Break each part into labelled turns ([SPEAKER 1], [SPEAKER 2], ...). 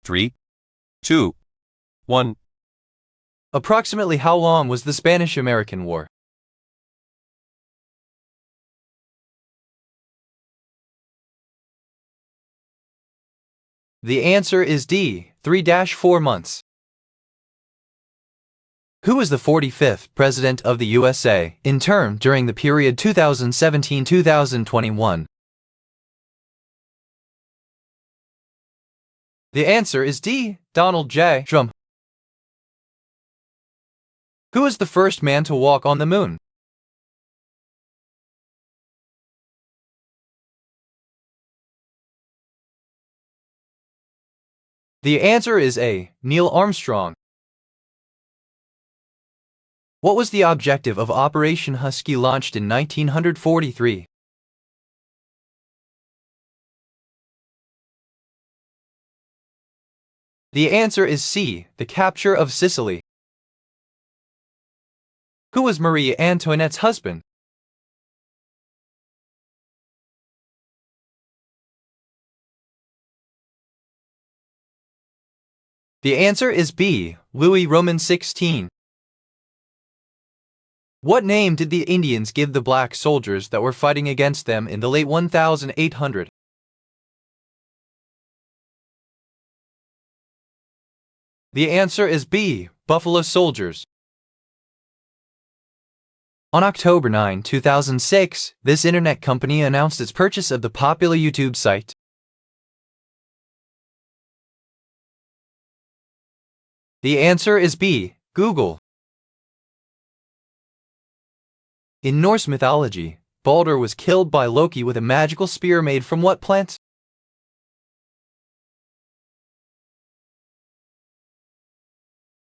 [SPEAKER 1] 3, 2, 1.
[SPEAKER 2] Approximately how long was the Spanish-American War? The answer is D, 3-4 months. Who was the 45th President of the USA in term during the period 2017-2021? The answer is D, Donald J. Trump. Who was the first man to walk on the moon? The answer is A, Neil Armstrong. What was the objective of Operation Husky launched in 1943? The answer is C, the capture of Sicily. Who was Marie Antoinette's husband? The answer is B, Louis Roman 16. What name did the Indians give the black soldiers that were fighting against them in the late 1800s? The answer is B, Buffalo Soldiers. On October 9, 2006, this internet company announced its purchase of the popular YouTube site. The answer is B, Google. In Norse mythology, Balder was killed by Loki with a magical spear made from what plant?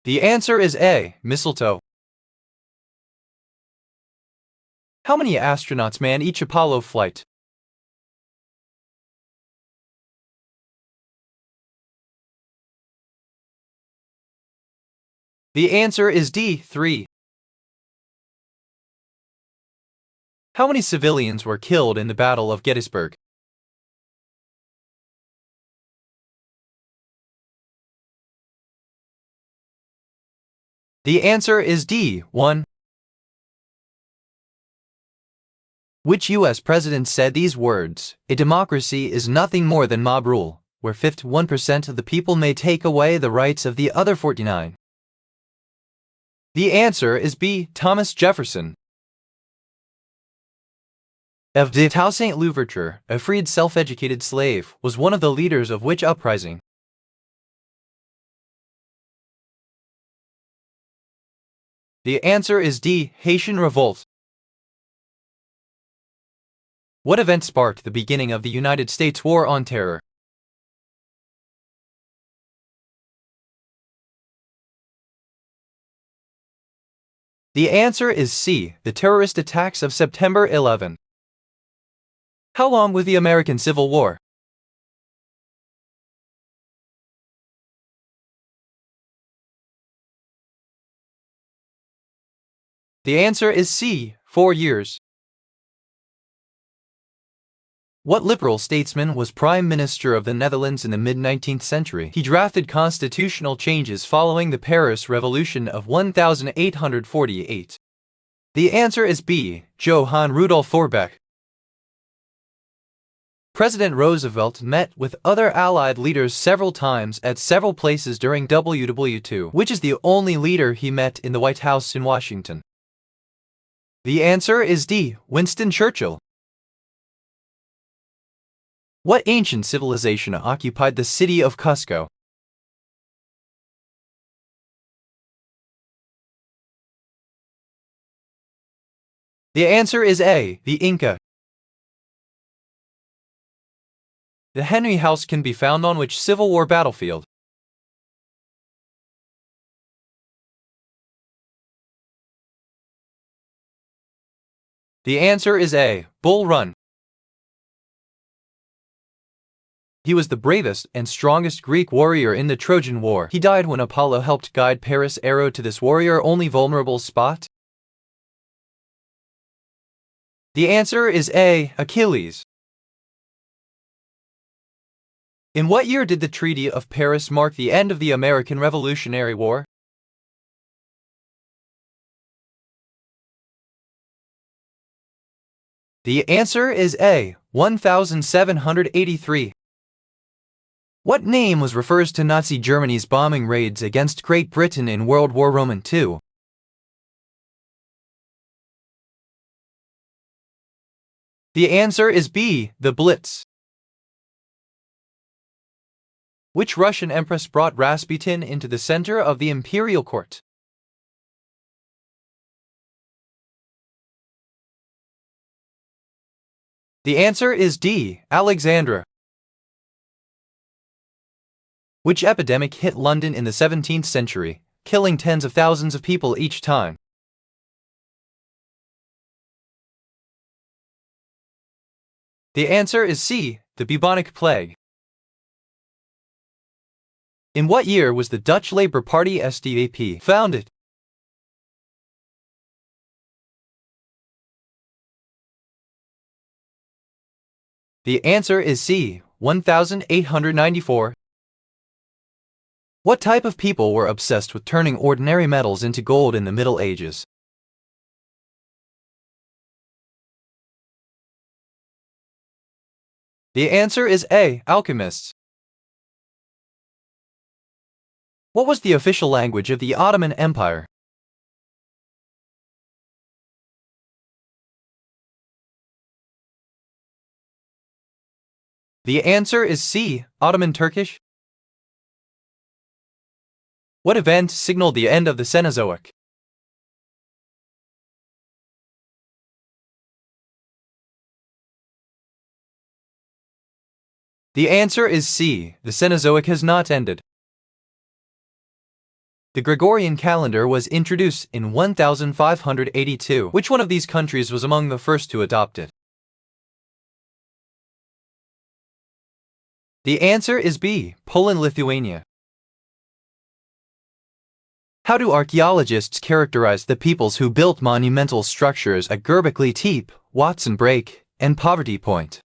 [SPEAKER 2] The answer is A, mistletoe. How many astronauts manned each Apollo flight? The answer is D, 3. How many civilians were killed in the Battle of Gettysburg? The answer is D, 1. Which U.S. president said these words, "A democracy is nothing more than mob rule, where 51% of the people may take away the rights of the other 49? The answer is B, Thomas Jefferson. F. de Toussaint Louverture, a freed self-educated slave, was one of the leaders of which uprising? The answer is D, Haitian Revolt. What event sparked the beginning of the United States War on Terror? The answer is C, the terrorist attacks of September 11. How long was the American Civil War? The answer is C, 4 years. What liberal statesman was Prime Minister of the Netherlands in the mid-19th century? He drafted constitutional changes following the Paris Revolution of 1848. The answer is B, Johann Rudolf Thorbecke. President Roosevelt met with other Allied leaders several times at several places during WW2, which is the only leader he met in the White House in Washington. The answer is D, Winston Churchill. What ancient civilization occupied the city of Cusco? The answer is A, the Inca. The Henry House can be found on which Civil War battlefield? The answer is A, Bull Run. He was the bravest and strongest Greek warrior in the Trojan War. He died when Apollo helped guide Paris' arrow to this warrior-only vulnerable spot. The answer is A, Achilles. In what year did the Treaty of Paris mark the end of the American Revolutionary War? The answer is A. 1783. What name refers to Nazi Germany's bombing raids against Great Britain in World War II? The answer is B. The Blitz. Which Russian empress brought Rasputin into the center of the imperial court? The answer is D. Alexandra. Which epidemic hit London in the 17th century, killing tens of thousands of people each time? The answer is C. The bubonic plague. In what year was the Dutch Labour Party SDAP founded? The answer is C. 1894. What type of people were obsessed with turning ordinary metals into gold in the Middle Ages? The answer is A. Alchemists. What was the official language of the Ottoman Empire? The answer is C. Ottoman Turkish. What event signaled the end of the Cenozoic? The answer is C. The Cenozoic has not ended. The Gregorian calendar was introduced in 1582. Which one of these countries was among the first to adopt it? The answer is B. Poland-Lithuania. How do archaeologists characterize the peoples who built monumental structures at Göbekli Tepe, Watson Break, and Poverty Point?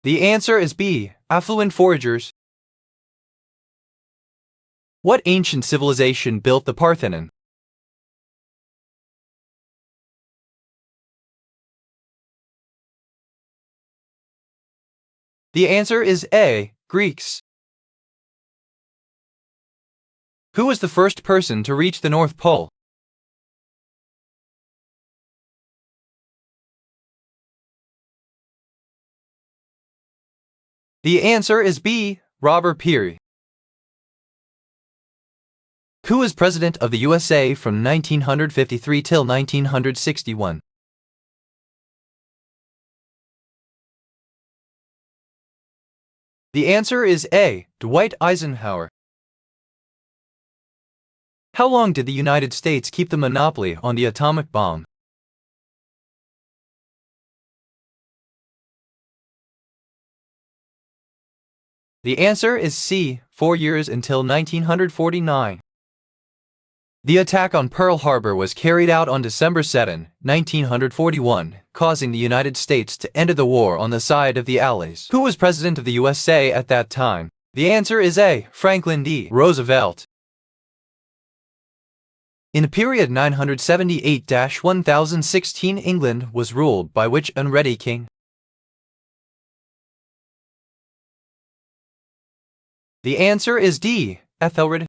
[SPEAKER 2] The answer is B. Affluent foragers. What ancient civilization built the Parthenon? The answer is A. Greeks. Who was the first person to reach the North Pole? The answer is B. Robert Peary. Who was President of the USA from 1953 till 1961? The answer is A. Dwight Eisenhower. How long did the United States keep the monopoly on the atomic bomb? The answer is C. 4 years until 1949. The attack on Pearl Harbor was carried out on December 7, 1941, causing the United States to enter the war on the side of the Allies. Who was President of the USA at that time? The answer is A. Franklin D. Roosevelt. In the period 978–1016, England was ruled by which unready king? The answer is D. Ethelred.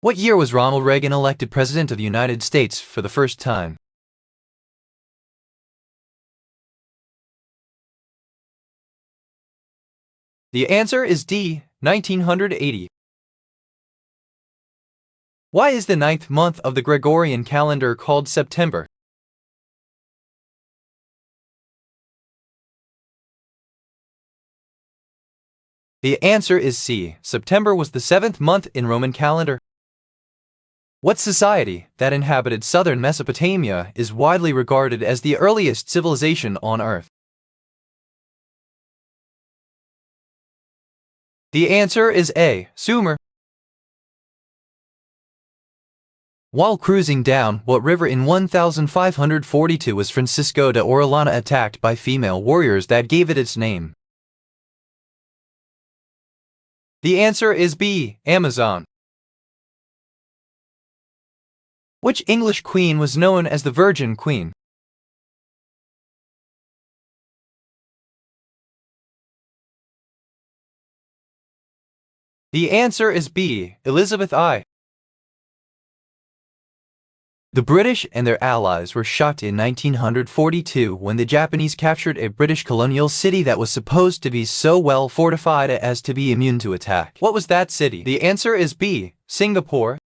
[SPEAKER 2] What year was Ronald Reagan elected President of the United States for the first time? The answer is D. 1980. Why is the 9th month of the Gregorian calendar called September? The answer is C. September was the 7th month in Roman calendar. What society that inhabited southern Mesopotamia is widely regarded as the earliest civilization on Earth? The answer is A. Sumer. While cruising down what river in 1542 was Francisco de Orellana attacked by female warriors that gave it its name? The answer is B. Amazon. Which English queen was known as the Virgin Queen? The answer is B. Elizabeth I. The British and their allies were shocked in 1942 when the Japanese captured a British colonial city that was supposed to be so well fortified as to be immune to attack. What was that city? The answer is B. Singapore.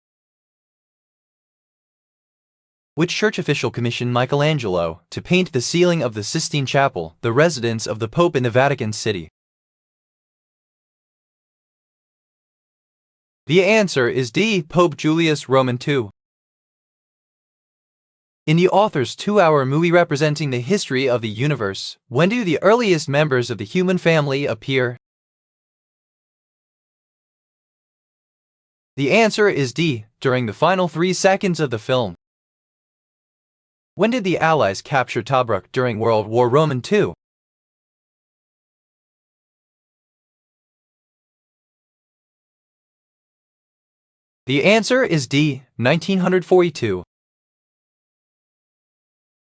[SPEAKER 2] Which church official commissioned Michelangelo to paint the ceiling of the Sistine Chapel, the residence of the Pope in the Vatican City? The answer is D. Pope Julius Roman II. In the author's 2-hour movie representing the history of the universe, when do the earliest members of the human family appear? The answer is D. During the final 3 seconds of the film. When did the Allies capture Tobruk during World War II? The answer is D. 1942.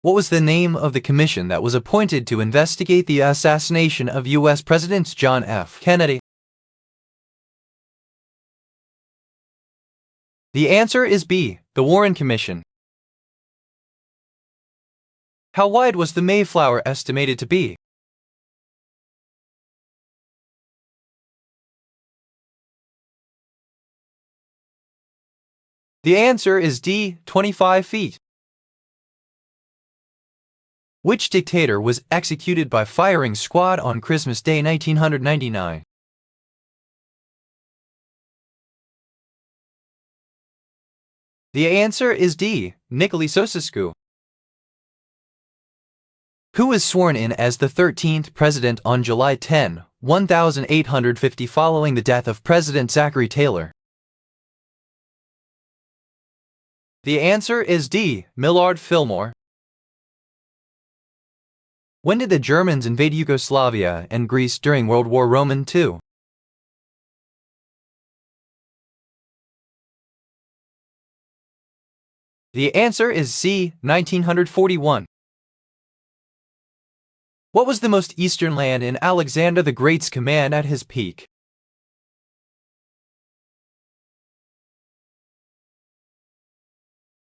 [SPEAKER 2] What was the name of the commission that was appointed to investigate the assassination of U.S. President John F. Kennedy? The answer is B. The Warren Commission. How wide was the Mayflower estimated to be? The answer is D. 25 feet. Which dictator was executed by firing squad on Christmas Day 1999? The answer is D. Nicolae Ceausescu. Who was sworn in as the 13th president on July 10, 1850 following the death of President Zachary Taylor? The answer is D. Millard Fillmore. When did the Germans invade Yugoslavia and Greece during World War II? The answer is C. 1941. What was the most eastern land in Alexander the Great's command at his peak?